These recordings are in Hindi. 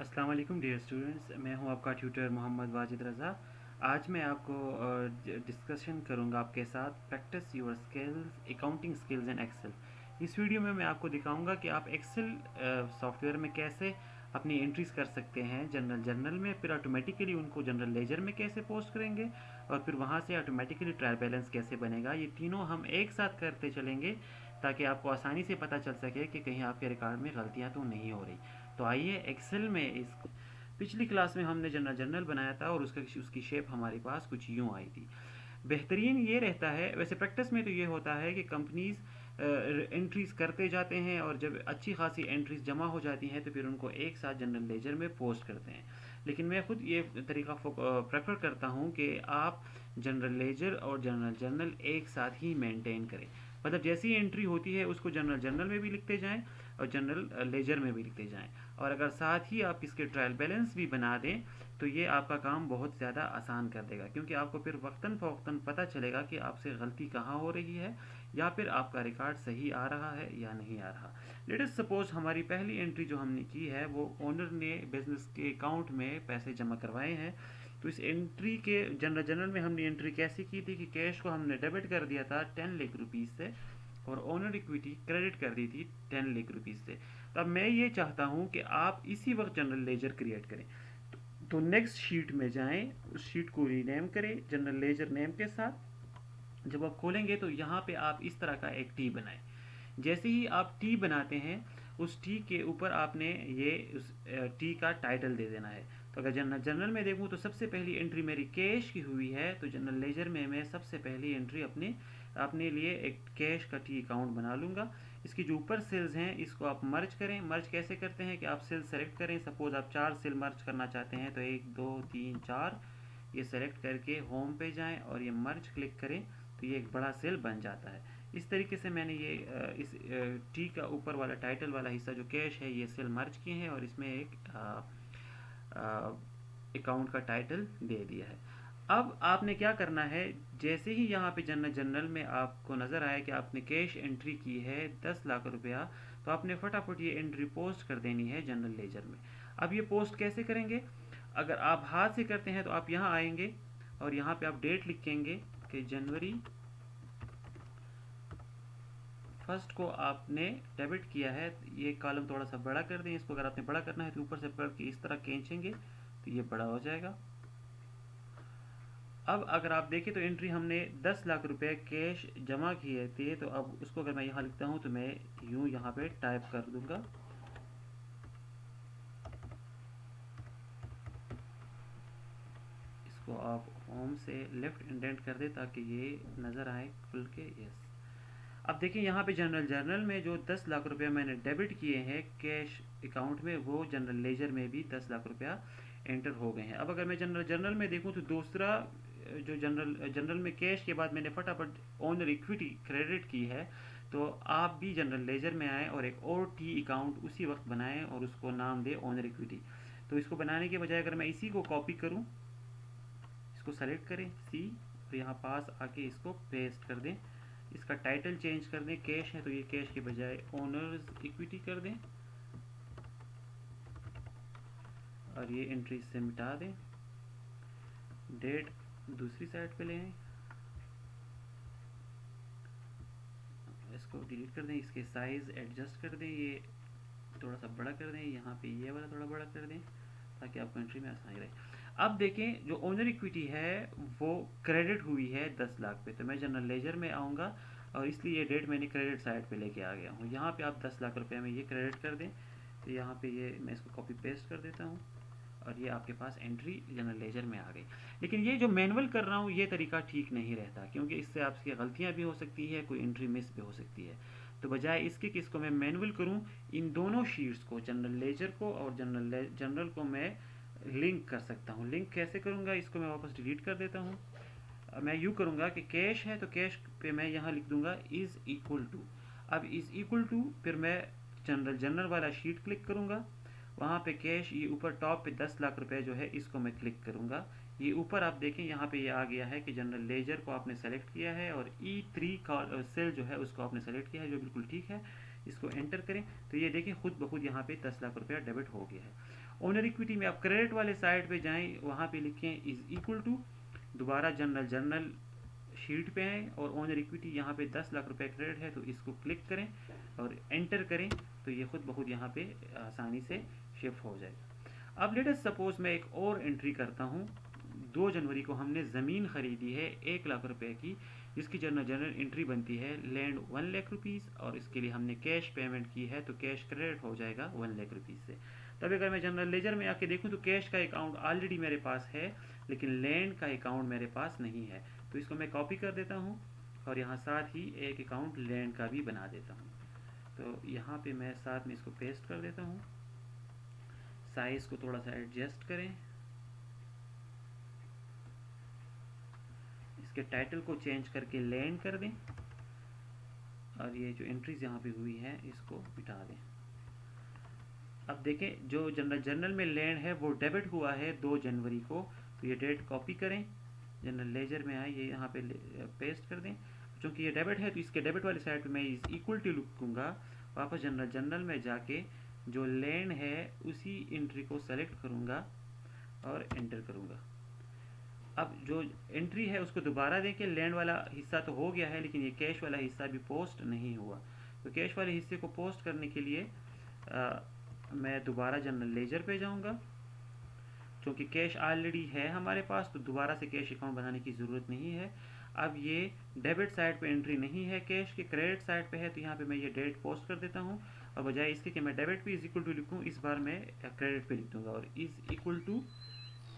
अस्सलाम वालेकुम डियर स्टूडेंट्स, मैं हूं आपका ट्यूटर मोहम्मद वाजिद रज़ा। आज मैं आपको डिस्कशन करूंगा आपके साथ practice your skills accounting skills in Excel. इस वीडियो में मैं आपको दिखाऊंगा कि आप एक्सेल सॉफ्टवेयर में कैसे अपनी एंट्रीज कर सकते हैं जनरल में, फिर ऑटोमेटिकली उनको जनरल लेजर में कैसे पोस्ट करेंगे और फिर वहां से ऑटोमेटिकली ट्रायल बैलेंस कैसे बनेगा। ये तीनों हम एक साथ करते चलेंगे ताकि आपको आसानी से पता चल सके कि कहीं आपके रिकॉर्ड में गलतियां तो नहीं हो रही। तो आइए एक्सेल में इस पिछली क्लास में हमने जनरल बनाया था और उसकी शेप हमारे पास कुछ यूं आई थी। बेहतरीन ये रहता है, वैसे प्रैक्टिस में तो ये होता है कि कंपनीज एंट्रीज करते जाते हैं और जब अच्छी खासी एंट्रीज जमा हो जाती हैं तो फिर उनको एक साथ जनरल लेजर में पोस्ट करते हैं। लेकिन मैं खुद ये तरीका प्रेफर करता हूँ कि आप जनरल लेजर और जर्नल एक साथ ही मेंटेन करें। मतलब जैसी एंट्री होती है उसको जनरल में भी लिखते जाएं और जनरल लेजर में भी लिखते जाएं। और अगर साथ ही आप इसके ट्रायल बैलेंस भी बना दें तो ये आपका काम बहुत ज़्यादा आसान कर देगा, क्योंकि आपको फिर वक्तन फ़वक्तन पता चलेगा कि आपसे गलती कहाँ हो रही है या फिर आपका रिकॉर्ड सही आ रहा है या नहीं आ रहा। लेट अस सपोज हमारी पहली एंट्री जो हमने की है वो ओनर ने बिजनेस के अकाउंट में पैसे जमा करवाए हैं। तो इस एंट्री के जनरल में हमने एंट्री कैसे की थी कि कैश को हमने डेबिट कर दिया था 10 लाख रुपीज़ से और ओनर इक्विटी क्रेडिट कर दी थी 10 लाख रुपीज़ से। तो अब मैं ये चाहता हूँ कि आप इसी वक्त जनरल लेजर क्रिएट करें। तो नेक्स्ट शीट में जाएं, उस शीट को रीनेम करें जनरल लेजर नेम के साथ। जब आप खोलेंगे तो यहाँ पे आप इस तरह का एक टी बनाएं। जैसे ही आप टी बनाते हैं उस टी के ऊपर आपने ये उस टी का टाइटल दे देना है। तो अगर जनरल में देखूँ तो सबसे पहली एंट्री मेरी कैश की हुई है, तो जनरल लेजर में मैं सबसे पहली एंट्री अपने लिए एक कैश का टी अकाउंट बना लूँगा। इसकी जो ऊपर सेल्स हैं इसको आप मर्ज करें। मर्ज कैसे करते हैं कि आप सेल सेलेक्ट करें, सपोज आप 4 सेल मर्ज करना चाहते हैं तो 1 2 3 4 ये सेलेक्ट करके होम पे जाएं और ये मर्ज क्लिक करें तो ये एक बड़ा सेल बन जाता है। इस तरीके से मैंने ये इस टी का ऊपर वाला टाइटल वाला हिस्सा जो कैश है ये सेल मर्ज किए हैं और इसमें एक अकाउंट का टाइटल दे दिया है। अब आपने क्या करना है, जैसे ही यहाँ पे जनरल में आपको नज़र आए कि आपने कैश एंट्री की है 10 लाख रुपया, तो आपने फटाफट ये एंट्री पोस्ट कर देनी है जनरल लेजर में। अब ये पोस्ट कैसे करेंगे? अगर आप हाथ से करते हैं तो आप यहाँ आएंगे और यहाँ पे आप डेट लिखेंगे कि जनवरी 1 को आपने डेबिट किया है। ये कॉलम थोड़ा सा बड़ा कर दें, इसको अगर आपने बड़ा करना है तो ऊपर से पकड़ के इस तरह खींचेंगे तो ये बड़ा हो जाएगा। अब अगर आप देखें तो एंट्री हमने 10 लाख रुपए कैश जमा किए थे, तो अब उसको अगर मैं यहाँ लिखता हूँ तो मैं यूँ यहाँ पे टाइप कर दूंगा। इसको आप होम से लेफ्ट इंडेंट कर दे ताकि ये नज़र आए खुल के। यस, अब देखिए यहाँ पे जनरल में जो 10 लाख रुपया मैंने डेबिट किए हैं कैश अकाउंट में, वो जनरल लेजर में भी 10 लाख रुपया एंटर हो गए हैं। अब अगर मैं जनरल में देखूँ तो दूसरा जो जनरल में कैश के बाद मैंने फटाफट ओनर इक्विटी क्रेडिट की है। तो आप भी जनरल लेजर में आएँ और एक और टी अकाउंट उसी वक्त बनाएं और उसको नाम दें ओनर इक्विटी। तो इसको बनाने के बजाय अगर मैं इसी को कॉपी करूँ, इसको सेलेक्ट करें सी और यहाँ पास आके इसको पेस्ट कर दें। इसका टाइटल चेंज कर दें, कैश है तो ये कैश के बजाय ओनर्स इक्विटी कर दें और ये एंट्री से मिटा दें। डेट दूसरी साइड पे ले आए, इसको डिलीट कर दें, इसके साइज एडजस्ट कर दें, ये थोड़ा सा बड़ा कर दें, यहाँ पे ये वाला थोड़ा बड़ा कर दें ताकि आपको एंट्री में आसानी रहे। अब देखें जो ओनर इक्विटी है वो क्रेडिट हुई है 10 लाख पे, तो मैं जनरल लेजर में आऊँगा और इसलिए ये डेट मैंने क्रेडिट साइड पे लेके आ गया हूँ। यहाँ पे आप 10 लाख रुपये में ये क्रेडिट कर दें, तो यहाँ पे ये मैं इसको कॉपी पेस्ट कर देता हूँ और ये आपके पास एंट्री जनरल लेजर में आ गई। लेकिन ये जो मैनुअल कर रहा हूँ ये तरीका ठीक नहीं रहता, क्योंकि इससे आपकी गलतियाँ भी हो सकती है, कोई एंट्री मिस भी हो सकती है। तो बजाय इसके कि इसको मैं मैनुअल करूँ, इन दोनों शीट्स को जनरल लेजर को और जनरल को मैं लिंक कर सकता हूँ। लिंक कैसे करूँगा, इसको मैं वापस डिलीट कर देता हूँ। मैं यूँ करूँगा कि कैश है तो कैश पे मैं यहाँ लिख दूँगा इज़ इक्वल टू। अब इज़ इक्वल टू फिर मैं जनरल वाला शीट क्लिक करूँगा, वहाँ पे कैश ये ऊपर टॉप पे 10 लाख रुपए जो है इसको मैं क्लिक करूँगा। ये ऊपर आप देखें यहाँ पे ये आ गया है कि जनरल लेजर को आपने सेलेक्ट किया है और E3 सेल जो है उसको आपने सेलेक्ट किया है, जो बिल्कुल ठीक है। इसको एंटर करें तो ये देखें खुद ब खुद यहाँ पे 10 लाख रुपया डेबिट हो गया है। ओनर इक्विटी में आप क्रेडिट वाले साइड पे जाएं, वहाँ पे लिखें इज इक्वल टू, दोबारा जर्नल शीट पे आएँ और ओनर इक्विटी यहाँ पे 10 लाख रुपए क्रेडिट है तो इसको क्लिक करें और एंटर करें, तो ये खुद बहुत यहाँ पे आसानी से शिफ्ट हो जाएगा। अब लेट अस सपोज मैं एक और एंट्री करता हूँ। 2 जनवरी को हमने ज़मीन खरीदी है 1 लाख रुपए की, जिसकी जनरल एंट्री बनती है लैंड 1 लाख रुपीज़, और इसके लिए हमने कैश पेमेंट की है तो कैश क्रेडिट हो जाएगा 1 लाख रुपीज़ से। तब अगर मैं जनरल लेजर में आके देखूँ तो कैश का अकाउंट ऑलरेडी मेरे पास है, लेकिन लैंड का अकाउंट मेरे पास नहीं है। तो इसको मैं कॉपी कर देता हूँ और यहाँ साथ ही एक अकाउंट लैंड का भी बना देता हूँ। तो यहाँ पे मैं साथ में इसको पेस्ट कर देता हूँ। साइज़ को थोड़ा सा एडजस्ट करें, इसके टाइटल को चेंज करके लैंड कर दें, और ये जो एंट्रीज यहाँ पे हुई हैं इसको मिटा दें। अब देखें जो जर्नल में लैंड है वो डेबिट हुआ है 2 जनवरी को, तो ये डेट कॉपी करें, जनरल लेजर में आए, ये यहाँ पे पेस्ट कर दें। क्योंकि ये डेबिट है तो इसके डेबिट वाली साइड पे मैं इस इक्वल टू लिखूँगा, वापस जनरल में जाके जो लैंड है उसी एंट्री को सेलेक्ट करूँगा और एंटर करूँगा। अब जो एंट्री है उसको दोबारा दें कि लैंड वाला हिस्सा तो हो गया है, लेकिन ये कैश वाला हिस्सा भी पोस्ट नहीं हुआ। तो कैश वाले हिस्से को पोस्ट करने के लिए मैं दोबारा जनरल लेजर पे जाऊंगा। क्योंकि कैश ऑलरेडी है हमारे पास तो दोबारा से कैश अकाउंट बनाने की ज़रूरत नहीं है। अब ये डेबिट साइड पे एंट्री नहीं है कैश के, क्रेडिट साइड पे है, तो यहाँ पे मैं ये डेट पोस्ट कर देता हूँ, और बजाय इसके कि मैं डेबिट पे इज इक्वल टू लिखूँ, इस बार मैं क्रेडिट पे लिख दूँगा और इज इक्वल टू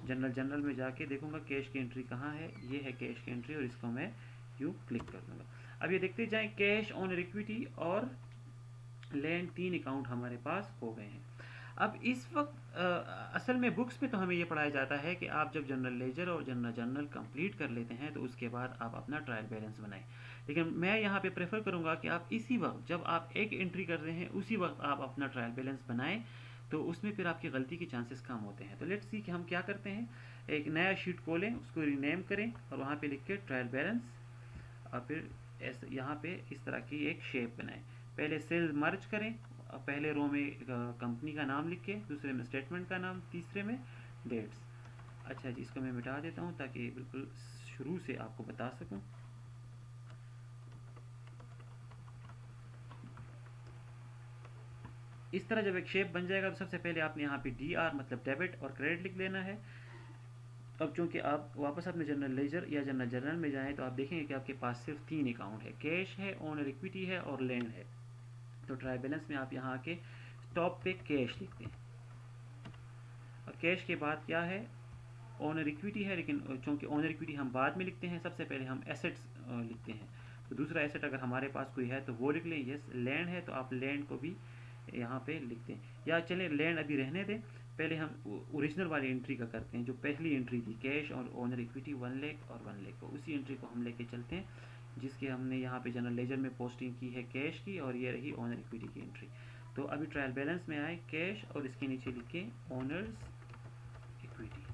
जनरल में जाके देखूंगा कैश की एंट्री कहाँ है, ये है कैश की एंट्री, और इसको मैं यूँ क्लिक कर दूंगा। अब ये देखते जाएं कैश, ओनर इक्विटी और लैंड 3 अकाउंट हमारे पास हो गए हैं। अब इस वक्त असल में बुक्स में तो हमें ये पढ़ाया जाता है कि आप जब जनरल लेजर और जर्नल कंप्लीट कर लेते हैं तो उसके बाद आप अपना ट्रायल बैलेंस बनाएं, लेकिन मैं यहाँ पे प्रेफर करूँगा कि आप इसी वक्त जब आप एक एंट्री कर रहे हैं उसी वक्त आप अपना ट्रायल बैलेंस बनाएं, तो उसमें फिर आपकी गलती के चांसेस कम होते हैं। तो लेट्स सी कि हम क्या करते हैं। एक नया शीट खोलें, उसको रीनेम करें और वहाँ पे लिख के ट्रायल बैलेंस, और फिर ऐसे यहाँ पे इस तरह की एक शेप बनाएं। पहले सेल मर्ज करें, पहले रो में कंपनी का नाम लिख के, दूसरे में स्टेटमेंट का नाम, तीसरे में डेट्स। अच्छा जी, इसको मैं मिटा देता हूँ ताकि बिल्कुल शुरू से आपको बता सकूँ। इस तरह जब एक शेप बन जाएगा तो सबसे पहले आपने यहाँ पे DR मतलब डेबिट और क्रेडिट लिख लेना है। अब चूंकि आप वापस अपने जनरल लेजर या जनरल में जाएं तो आप देखेंगे कि आपके पास सिर्फ 3 अकाउंट है, कैश है, ओनर इक्विटी है और लैंड है। तो ट्रायल बैलेंस में आप यहाँ आके टॉप पे कैश लिखते हैं, और कैश के बाद क्या है, ओनर इक्विटी है, लेकिन चूंकि ओनर इक्विटी हम बाद में लिखते हैं, सबसे पहले हम एसेट्स लिखते हैं। तो दूसरा एसेट अगर हमारे पास कोई है तो वो लिख लें। यस, लैंड है तो आप लैंड को भी यहाँ पे लिखते हैं, या चलें लैंड अभी रहने दें, पहले हम ओरिजिनल वाली एंट्री का करते हैं। जो पहली एंट्री थी कैश और ओनर इक्विटी 1 लाख और 1 लाख को, उसी एंट्री को हम लेके चलते हैं जिसके हमने यहाँ पे जनरल लेजर में पोस्टिंग की है कैश की, और ये रही ओनर इक्विटी की एंट्री। तो अभी ट्रायल बैलेंस में आए कैश और इसके नीचे लिखे ओनर्स इक्विटी।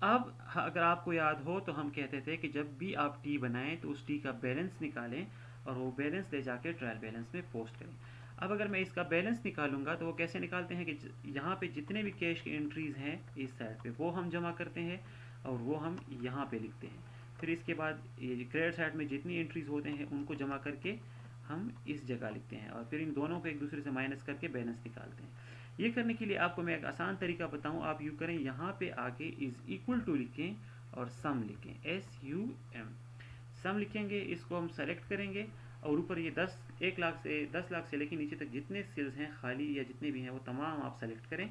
अब अगर आपको याद हो तो हम कहते थे कि जब भी आप टी बनाएं तो उस टी का बैलेंस निकालें और वो बैलेंस ले जाके ट्रायल बैलेंस में पोस्ट करें। अब अगर मैं इसका बैलेंस निकालूंगा तो वो कैसे निकालते हैं कि यहाँ पे जितने भी कैश की एंट्रीज हैं इस साइड पे वो हम जमा करते हैं और वो हम यहाँ पे लिखते हैं। फिर इसके बाद ये क्रेडिट साइड में जितनी एंट्रीज होते हैं उनको जमा करके हम इस जगह लिखते हैं, और फिर इन दोनों को एक दूसरे से माइनस करके बैलेंस निकालते हैं। ये करने के लिए आपको मैं एक आसान तरीका बताऊं, आप यूँ करें, यहाँ पे आके इज इक्वल टू लिखें और सम लिखें, SUM सम लिखेंगे, इसको हम सेलेक्ट करेंगे और ऊपर ये 1 लाख से लेकर नीचे तक जितने सेल्स हैं खाली या जितने भी हैं वो तमाम आप सेलेक्ट करें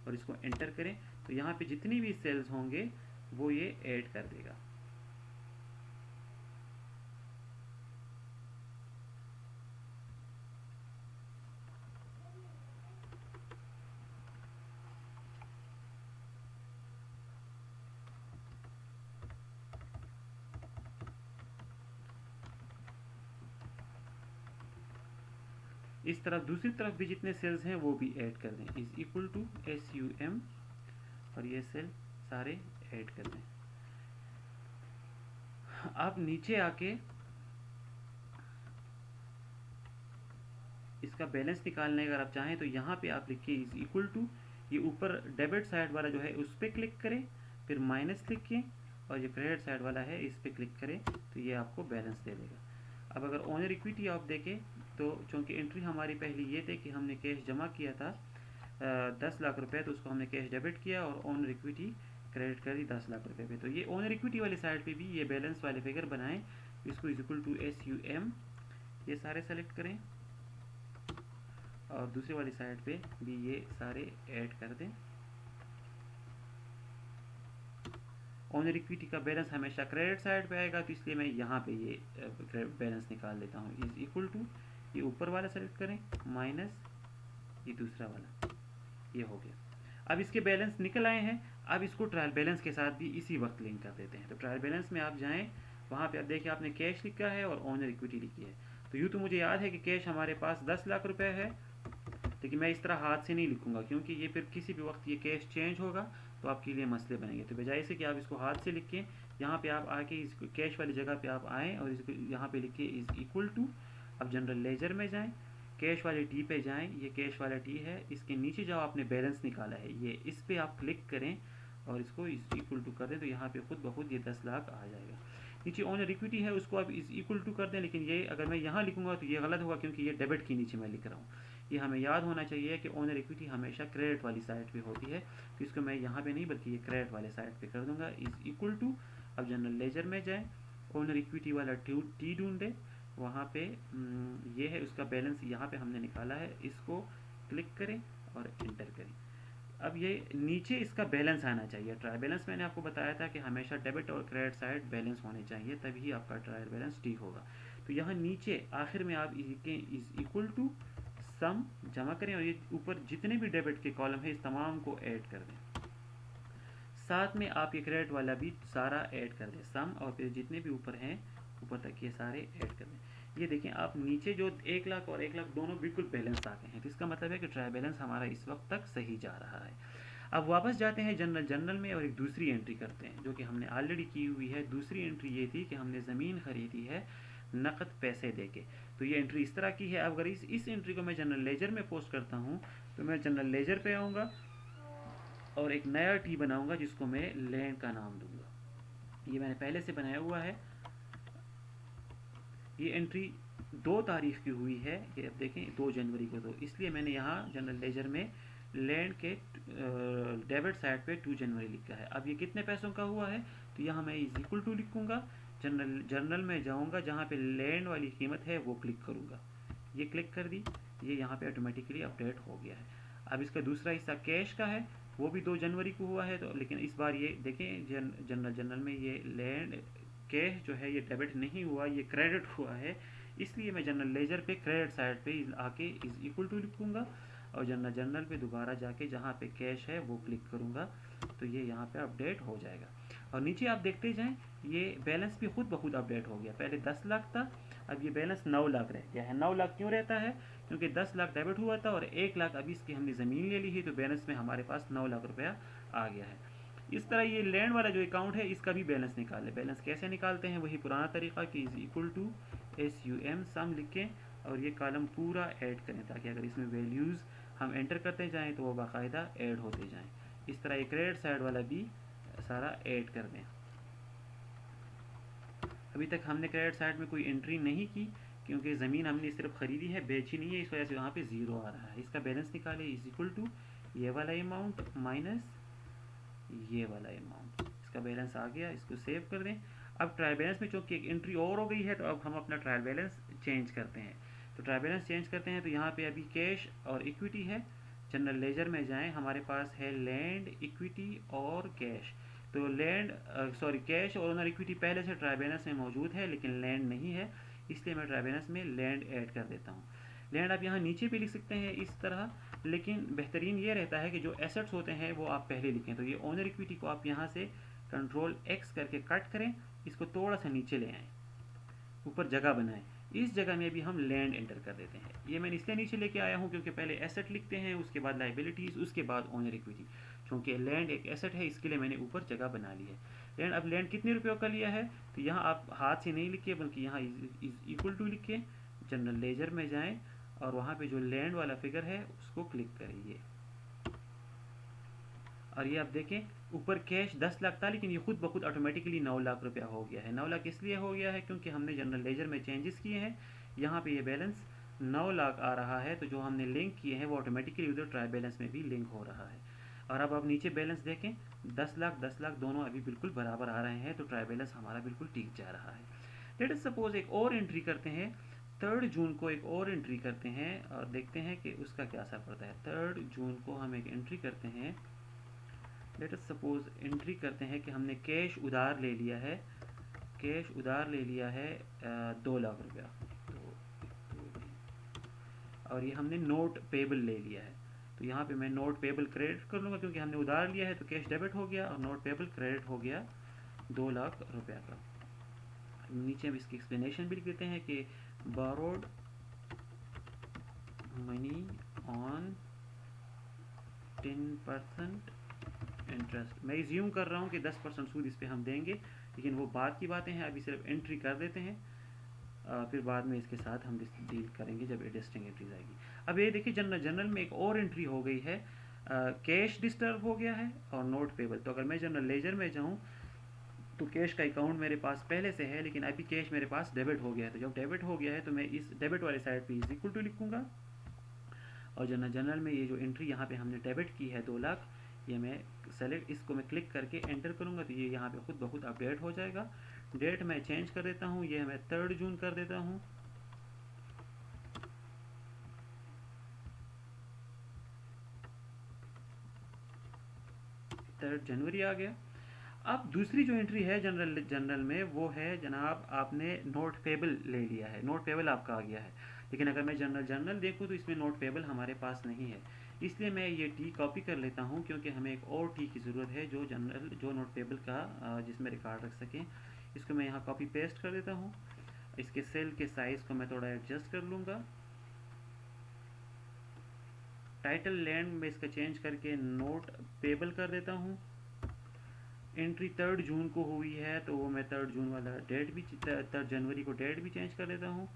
और इसको एंटर करें। तो यहाँ पे जितनी भी सेल्स होंगे वो ये ऐड कर देगा। इस तरफ दूसरी तरफ भी जितने सेल्स हैं वो भी ऐड कर दें, इज इक्वल टू SUM, और ये सेल सारे ऐड कर दें। आप नीचे आके इसका बैलेंस निकालने अगर आप चाहें तो यहाँ पे आप लिखिए इज इक्वल टू, ये ऊपर डेबिट साइड वाला जो है उस पर क्लिक करें, फिर माइनस लिखिए, और जो क्रेडिट साइड वाला है इस पर क्लिक करें, तो ये आपको बैलेंस दे देगा। अब अगर ओनर इक्विटी आप देखें तो चूँकि एंट्री हमारी पहली ये थी कि हमने कैश जमा किया था 10 लाख रुपए, तो उसको हमने कैश डेबिट किया और ओनर इक्विटी क्रेडिट करी 10 लाख रुपए पे। तो ये ओनर इक्विटी वाली साइड पे भी ये बैलेंस वाले फिगर बनाएं, इसको इज इक्वल टू SUM ये सारे सेलेक्ट करें, और दूसरी वाली साइड पे भी ये सारे ऐड कर दें। ओनर इक्विटी का बैलेंस हमेशा क्रेडिट साइड पे आएगा, तो इसलिए मैं यहाँ पे ये बैलेंस निकाल देता हूँ। इज इक्वल टू, ये ऊपर वाला सेलेक्ट करें, माइनस ये दूसरा वाला, ये हो गया। अब इसके बैलेंस निकल आए हैं, अब इसको ट्रायल बैलेंस के साथ भी इसी वक्त लिंक कर देते हैं। तो ट्रायल बैलेंस में आप जाएं, वहाँ पे आप देखिए आपने कैश लिखा है और ओनर इक्विटी लिखी है। तो यूँ तो मुझे याद है कि कैश हमारे पास 10 लाख रुपए है, लेकिन मैं इस तरह हाथ से नहीं लिखूंगा क्योंकि ये फिर किसी भी वक्त ये कैश चेंज होगा तो आपके लिए मसले बनेंगे। तो बजाय से कि आप इसको हाथ से लिखें, यहाँ पे आप आके इस कैश वाली जगह पे आप आएँ और इसको यहाँ पे लिखिए इज इक्वल टू। अब जनरल लेजर में जाएं, कैश वाले टी पे जाएं, ये कैश वाला टी है, इसके नीचे जो आपने बैलेंस निकाला है ये इस पर आप क्लिक करें और इसको इज इक्वल टू कर दें, तो यहाँ पे खुद ब खुद ये 10 लाख आ जाएगा। नीचे ओनर इक्विटी है उसको आप इज इक्वल टू कर दें, लेकिन ये अगर मैं यहाँ लिखूंगा तो ये गलत होगा क्योंकि ये डेबिट के नीचे मैं लिख रहा हूँ। ये हमें याद होना चाहिए कि ओनर इक्विटी हमेशा क्रेडिट वाली साइड पे होती है, तो इसको मैं यहाँ पे नहीं बल्कि ये क्रेडिट वाले साइड पे कर दूंगा, इज इक्वल टू। अब जनरल लेजर में जाएँ, ओनर इक्विटी वाला टी ढूंढे, वहाँ पे ये है उसका बैलेंस, यहाँ पे हमने निकाला है, इसको क्लिक करें और एंटर करें। अब ये नीचे इसका बैलेंस आना चाहिए। ट्रायल बैलेंस मैंने आपको बताया था कि हमेशा डेबिट और क्रेडिट साइड बैलेंस होने चाहिए, तभी आपका ट्रायल बैलेंस ठीक होगा। तो यहाँ नीचे आखिर में आप इज इक्वल टू सम जमा करें और ये ऊपर जितने भी डेबिट के कॉलम है इस तमाम को ऐड कर दें। साथ में आप ये क्रेडिट वाला भी सारा ऐड कर दें, सम और फिर जितने भी ऊपर हैं ऊपर तक ये सारे ऐड कर दें। ये देखें आप नीचे जो 1 लाख और 1 लाख दोनों बिल्कुल बैलेंस आ गए हैं, तो इसका मतलब है कि ट्रायल बैलेंस हमारा इस वक्त तक सही जा रहा है। अब वापस जाते हैं जनरल में और एक दूसरी एंट्री करते हैं जो कि हमने ऑलरेडी की हुई है। दूसरी एंट्री ये थी कि हमने ज़मीन खरीदी है नकद पैसे देके, तो ये एंट्री इस तरह की है। अब अगर इस एंट्री को मैं जनरल लेजर में पोस्ट करता हूँ तो मैं जनरल लेजर पे आऊँगा और एक नया टी बनाऊँगा जिसको मैं लैंड का नाम दूँगा। ये मैंने पहले से बनाया हुआ है। ये एंट्री 2 तारीख की हुई है, ये अब देखें 2 जनवरी को, तो इसलिए मैंने यहाँ जनरल लेजर में लैंड के डेबिट साइड पे 2 जनवरी लिखा है। अब ये कितने पैसों का हुआ है, तो यहाँ मैं इज इक्वल टू लिखूँगा, जनरल में जाऊँगा, जहाँ पे लैंड वाली कीमत है वो क्लिक करूँगा, ये क्लिक कर दी, ये यहाँ पे ऑटोमेटिकली अपडेट हो गया है। अब इसका दूसरा हिस्सा कैश का है, वो भी 2 जनवरी को हुआ है, तो लेकिन इस बार ये देखें जनरल में ये लैंड कैश जो है ये डेबिट नहीं हुआ, ये क्रेडिट हुआ है, इसलिए मैं जनरल लेजर पे क्रेडिट साइड पे आके इज इक्वल टू लिखूँगा और जनरल पे दोबारा जाके जहाँ पे कैश है वो क्लिक करूँगा, तो ये यहाँ पे अपडेट हो जाएगा। और नीचे आप देखते जाएं ये बैलेंस भी खुद ब खुद अपडेट हो गया। पहले 10 लाख था, अब ये बैलेंस 9 लाख रह गया है। 9 लाख क्यों रहता है, क्योंकि 10 लाख डेबिट हुआ था और 1 लाख अभी इसकी हमने ज़मीन ले ली है, तो बैलेंस में हमारे पास 9 लाख रुपया आ गया है। इस तरह ये लैंड वाला जो अकाउंट है इसका भी बैलेंस निकालें। बैलेंस कैसे निकालते हैं, वही पुराना तरीका कि इज इक्वल टू SUM सम लिखें और ये कॉलम पूरा ऐड करें, ताकि अगर इसमें वैल्यूज़ हम एंटर करते जाएं तो वो बाकायदा ऐड होते जाएं। इस तरह ये क्रेडिट साइड वाला भी सारा ऐड कर दें। अभी तक हमने क्रेडिट साइड में कोई एंट्री नहीं की क्योंकि ज़मीन हमने सिर्फ ख़रीदी है, बेची नहीं है, इस वजह से वहाँ पे ज़ीरो आ रहा है। इसका बैलेंस निकालें, इज इक्वल टू ये वाला अमाउंट माइनस ये वाला अमाउंट, इसका बैलेंस आ गया, इसको सेव कर दें। अब ट्रायल बैलेंस में चूँकि एक एंट्री और हो गई है तो अब हम अपना ट्रायल बैलेंस चेंज करते हैं। तो ट्रायल बैलेंस चेंज करते हैं तो यहाँ पे अभी कैश और इक्विटी है। जनरल लेजर में जाएं, हमारे पास है लैंड, इक्विटी और कैश। तो लैंड कैश और ओनर इक्विटी पहले से ट्रायल बैलेंस में मौजूद है लेकिन लैंड नहीं है, इसलिए मैं ट्रायल बैलेंस में लैंड ऐड कर देता हूँ। लैंड आप यहाँ नीचे भी लिख सकते हैं इस तरह, लेकिन बेहतरीन ये रहता है कि जो एसेट्स होते हैं वो आप पहले लिखें। तो ये ओनर इक्विटी को आप यहाँ से कंट्रोल X करके कट करें, इसको थोड़ा सा नीचे ले आएँ, ऊपर जगह बनाएं, इस जगह में भी हम लैंड एंटर कर देते हैं। ये मैं इसलिए नीचे लेके आया हूँ क्योंकि पहले एसेट लिखते हैं, उसके बाद लाइबिलिटीज़, उसके बाद ओनर इक्विटी। चूँकि लैंड एक एसेट है इसके लिए मैंने ऊपर जगह बना ली है। लैंड, अब लैंड कितने रुपयों का लिया है, तो यहाँ आप हाथ से नहीं लिखिए बल्कि यहाँ इज इक्वल टू लिखिए, जनरल लेजर में जाएँ और वहाँ पे जो लैंड वाला फिगर है उसको क्लिक करिए। और ये आप देखें ऊपर कैश 10 लाख था, लेकिन ये खुद ब खुद ऑटोमेटिकली 9 लाख रुपया हो गया है। 9 लाख इसलिए हो गया है क्योंकि हमने जनरल लेजर में चेंजेस किए हैं। यहाँ पे ये बैलेंस 9 लाख आ रहा है, तो जो हमने लिंक किए हैं वो ऑटोमेटिकली उधर ट्राई बैलेंस में भी लिंक हो रहा है। और अब आप नीचे बैलेंस देखें, 10 लाख दोनों अभी बिल्कुल बराबर आ रहे हैं, तो ट्राई बैलेंस हमारा बिल्कुल ठीक जा रहा है। लेट अस सपोज एक और एंट्री करते हैं, 3 जून को एक और एंट्री करते हैं और देखते हैं कि उसका क्या असर पड़ता है। 3 जून को हम एक एंट्री करते हैं। लेट अस सपोज एंट्री करते हैं कि हमने कैश उधार ले लिया है, कैश उधार ले लिया है 2 लाख रुपया, और ये हमने नोट पेबल ले लिया है। तो यहाँ पे मैं नोट पेबल क्रेडिट कर लूँगा क्योंकि हमने उधार लिया है, तो कैश डेबिट हो गया और नोट पेबल क्रेडिट हो गया 2 लाख रुपया का। नीचे हम इसकी एक्सप्लेनेशन भी लिख देते हैं कि बोरोड मनी ऑन 10% इंटरेस्ट। मैं इज्यूम कर रहा हूँ कि 10% सूद इस पर हम देंगे, लेकिन वो बाद की बातें हैं, अभी सिर्फ एंट्री कर देते हैं। फिर बाद में इसके साथ हम डील करेंगे जब एडजस्टिंग एंट्रीज आएगी। अब ये देखिए जनरल में एक और एंट्री हो गई है, कैश डिस्टर्ब हो गया है और नोट पेबल। तो अगर मैं जनरल लेजर में जाऊँ तो कैश का अकाउंट मेरे पास पहले से है, लेकिन अभी कैश मेरे पास डेबिट हो गया है। तो जब डेबिट हो गया है तो मैं इस डेबिट वाले साइड पे इज इक्वल टू लिखूँगा, और जनरल में ये जो एंट्री यहाँ पे हमने डेबिट की है 2 लाख, ये मैं सेलेक्ट, इसको मैं क्लिक करके एंटर करूँगा तो ये यहाँ पे खुद ब खुद अपडेट हो जाएगा। डेट मैं चेंज कर देता हूँ, ये मैं 3 जून कर देता हूँ। थर्ड जनवरी आ गया। अब दूसरी जो एंट्री है जनरल में वो है जनाब, आपने नोट पेबल ले लिया है, नोट पेबल आपका आ गया है। लेकिन अगर मैं जनरल देखूँ तो इसमें नोट पेबल हमारे पास नहीं है, इसलिए मैं ये टी कॉपी कर लेता हूँ क्योंकि हमें एक और टी की ज़रूरत है जो नोट पेबल का जिसमें रिकॉर्ड रख सकें। इसको मैं यहाँ कॉपी पेस्ट कर देता हूँ। इसके सेल के साइज़ को मैं थोड़ा एडजस्ट कर लूँगा। टाइटल लैंड में इसका चेंज करके नोट पेबल कर देता हूँ। एंट्री 3 जून को हुई है तो वो मैं 3 जून वाला डेट भी 3 जनवरी को डेट भी चेंज कर देता हूँ।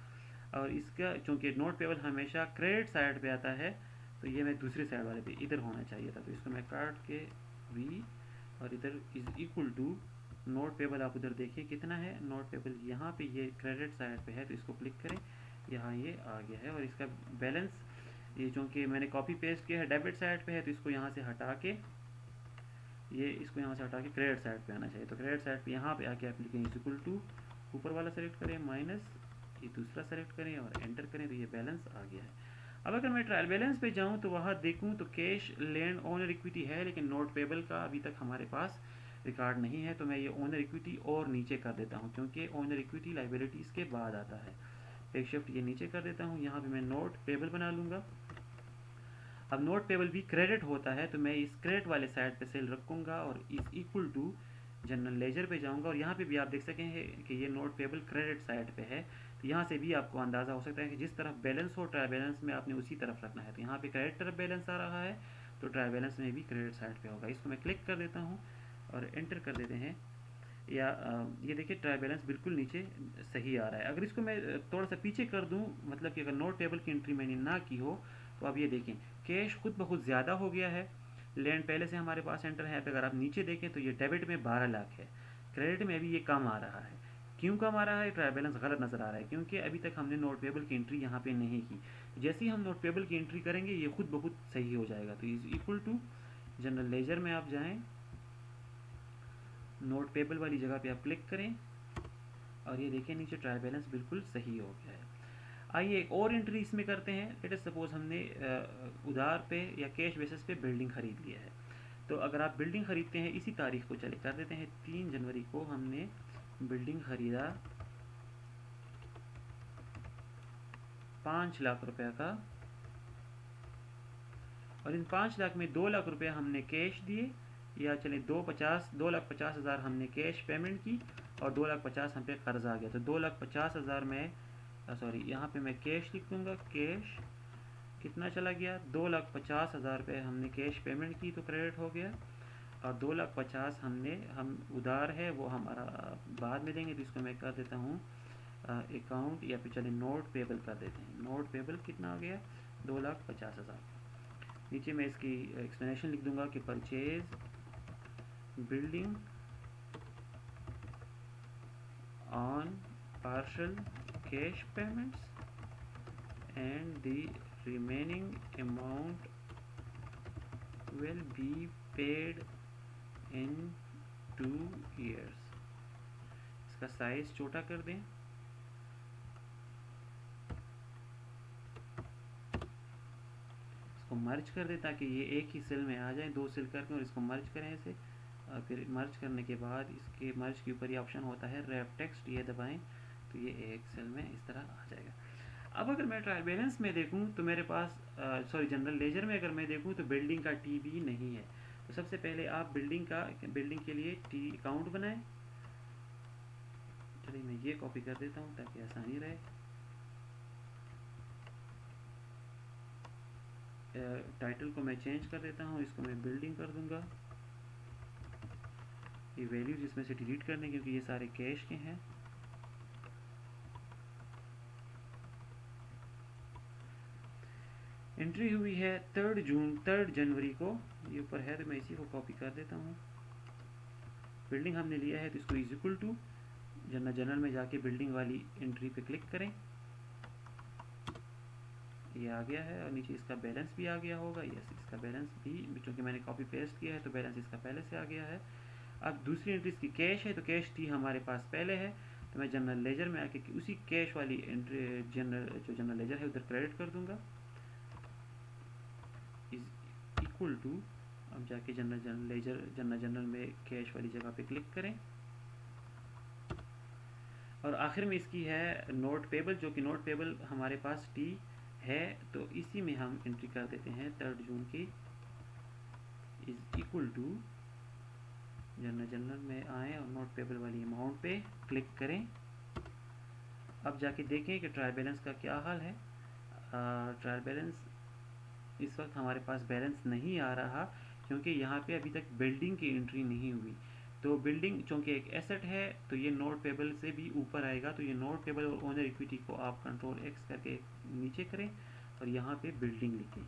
और इसका चूँकि नोट पेबल हमेशा क्रेडिट साइड पे आता है, तो ये मैं दूसरी साइड वाले पे इधर होना चाहिए था, तो इसको मैं काट के वी और इधर is equal to note payable. आप उधर देखिए कितना है नोट पेबल, यहाँ पे ये क्रेडिट साइड पे है, तो इसको क्लिक करें, यहाँ ये आ गया है। और इसका बैलेंस ये चूँकि मैंने कॉपी पेस्ट किया है डेबिट साइड पे है, तो इसको यहाँ से हटा के इसको यहाँ से हटा के क्रेडिट साइड पे आना चाहिए। तो क्रेडिट साइड पे यहाँ पे आके आप लिखें इज इक्वल टू, ऊपर वाला सेलेक्ट करें, माइनस ये दूसरा सेलेक्ट करें और एंटर करें, तो ये बैलेंस आ गया है। अब अगर मैं ट्रायल बैलेंस पे जाऊँ तो वहाँ देखूँ तो कैश लैंड ओनर इक्विटी है, लेकिन नोट पेबल का अभी तक हमारे पास रिकॉर्ड नहीं है। तो मैं ये ओनर इक्विटी और नीचे कर देता हूँ क्योंकि ओनर इक्विटी लाइबिलिटीज़ के बाद आता है। एक शिफ्ट ये नीचे कर देता हूँ, यहाँ पर मैं नोट पेबल बना लूँगा। अब नोट पेबल भी क्रेडिट होता है, तो मैं इस क्रेडिट वाले साइड पे सेल रखूँगा और is equal to general ledger पे जाऊँगा। और यहाँ पे भी आप देख सकेंगे कि ये नोट पेबल क्रेडिट साइड पे है, तो यहाँ से भी आपको अंदाज़ा हो सकता है कि जिस तरफ बैलेंस हो ट्रायल बैलेंस में आपने उसी तरफ रखना है। तो यहाँ पे क्रेडिट तरफ बैलेंस आ रहा है, तो ट्रायल बैलेंस में भी क्रेडिट साइड पे होगा। इसको मैं क्लिक कर देता हूँ और एंटर कर देते हैं, या ये देखिए ट्रायल बैलेंस बिल्कुल नीचे सही आ रहा है। अगर इसको मैं थोड़ा सा पीछे कर दूँ, मतलब कि अगर नोट पेबल की एंट्री मैंने ना की हो, तो अब ये देखें कैश खुद ब खुद ज़्यादा हो गया है, लैंड पहले से हमारे पास एंटर है। अगर आप नीचे देखें तो ये डेबिट में 12 लाख है, क्रेडिट में भी ये कम आ रहा है। क्यों कम आ रहा है? ट्रायल बैलेंस गलत नज़र आ रहा है क्योंकि अभी तक हमने नोट पेबल की एंट्री यहाँ पे नहीं की। जैसे ही हम नोट पेबल की एंट्री करेंगे ये खुद ब खुद सही हो जाएगा। तो is equal to general ledger में आप जाएँ, नोट पेबल वाली जगह पे आप क्लिक करें और ये देखें नीचे ट्रायल बैलेंस बिल्कुल सही हो गया है। आइए एक और एंट्री इसमें करते हैं। लेट अस सपोज हमने उधार पे या कैश बेसिस पे बिल्डिंग खरीद लिया है। तो अगर आप बिल्डिंग खरीदते हैं, इसी तारीख को चले कर देते हैं, 3 जनवरी को हमने बिल्डिंग खरीदा 5 लाख रुपए का, और इन 5 लाख में 2 लाख रुपए हमने कैश दिए, या चले 2,50,000 हमने कैश पेमेंट की और 2,50,000 हम पे कर्ज आ गया। तो 2,50,000 में सॉरी यहाँ पे मैं कैश लिख दूँगा। कैश कितना चला गया? 2,50,000 रुपये हमने कैश पेमेंट की तो क्रेडिट हो गया, और 2,50,000 हम उधार है वो हमारा बाद में देंगे। तो इसको मैं कर देता हूँ अकाउंट या फिर चलिए नोट पेबल कर देते हैं। नोट पेबल कितना आ गया, 2,50,000। नीचे मैं इसकी एक्सप्लेनेशन लिख दूंगा कि purchase building on partial cash payments and the remaining amount will be paid in 2 years। इसका साइज छोटा कर दें, इसको मर्ज कर दें ताकि ये एक ही सेल में आ जाए, 2 सेल करके और इसको मर्ज करें ऐसे। और फिर मर्ज करने के बाद इसके मर्ज के ऊपर ये ऑप्शन होता है रैप टेक्स्ट, ये दबाएं तो ये एक सेल में इस तरह आ जाएगा। अब अगर मैं ट्रायल बैलेंस में देखूं तो मेरे पास सॉरी जनरल लेजर में अगर मैं देखूं तो बिल्डिंग का टी भी नहीं है। तो सबसे पहले आप बिल्डिंग के लिए टी अकाउंट बनाएं। चलिए मैं ये कॉपी कर देता हूं ताकि आसानी रहे। टाइटल को मैं चेंज कर देता हूं, इसको मैं बिल्डिंग कर दूंगा। ये वैल्यूज इसमें से डिलीट करने क्योंकि ये सारे कैश के हैं। एंट्री हुई है 3 जनवरी को, ये ऊपर है तो मैं इसी को कॉपी कर देता हूँ। बिल्डिंग हमने लिया है तो इसको इज इक्वल टू जनरल में जाके बिल्डिंग वाली एंट्री पे क्लिक करें, ये आ गया है। और नीचे इसका बैलेंस भी आ गया होगा, यस इसका बैलेंस भी, चूँकि मैंने कॉपी पेस्ट किया है तो बैलेंस इसका पहले से आ गया है। अब दूसरी एंट्री इसकी कैश है तो कैश थी हमारे पास पहले है, तो मैं जनरल लेजर में आके उसी कैश वाली एंट्री जो जनरल लेजर है उधर क्रेडिट कर दूंगा, इज इक्वल टू। अब जाके जनरल में कैश वाली जगह पे क्लिक करें और आखिर में इसकी है नोट पेबल, जो कि नोट पेबल हमारे पास टी है तो इसी में हम एंट्री कर देते हैं 3 जून की, इज इक्वल टू जनरल में आए और नोट पेबल वाली अमाउंट पे क्लिक करें। अब जाके देखें कि ट्रायल बैलेंस का क्या हाल है। ट्रायल बैलेंस इस वक्त हमारे पास बैलेंस नहीं आ रहा क्योंकि यहाँ पे अभी तक बिल्डिंग की एंट्री नहीं हुई। तो बिल्डिंग चूँकि एक एसेट है तो ये नोट पेबल से भी ऊपर आएगा, तो ये नोट पेबल और ओनर इक्विटी को आप कंट्रोल एक्स करके नीचे करें और यहाँ पे बिल्डिंग लिखें।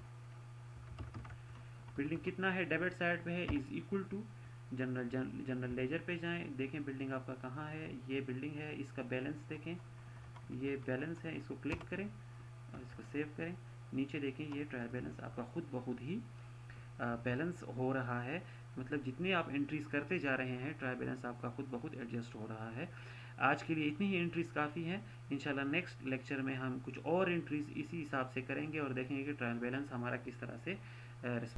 बिल्डिंग कितना है, डेबिट साइड पे है, is equal to general ledger पे जाएं, देखें बिल्डिंग आपका कहाँ है, ये बिल्डिंग है, इसका बैलेंस देखें, ये बैलेंस है, इसको क्लिक करें और इसको सेव करें। नीचे देखें ये ट्रायल बैलेंस आपका खुद ब खुद ही बैलेंस हो रहा है, मतलब जितने आप एंट्रीज करते जा रहे हैं ट्रायल बैलेंस आपका खुद ब खुद एडजस्ट हो रहा है। आज के लिए इतनी ही एंट्रीज काफ़ी हैं। इंशाल्लाह नेक्स्ट लेक्चर में हम कुछ और एंट्रीज इसी हिसाब से करेंगे और देखेंगे कि ट्रायल बैलेंस हमारा किस तरह से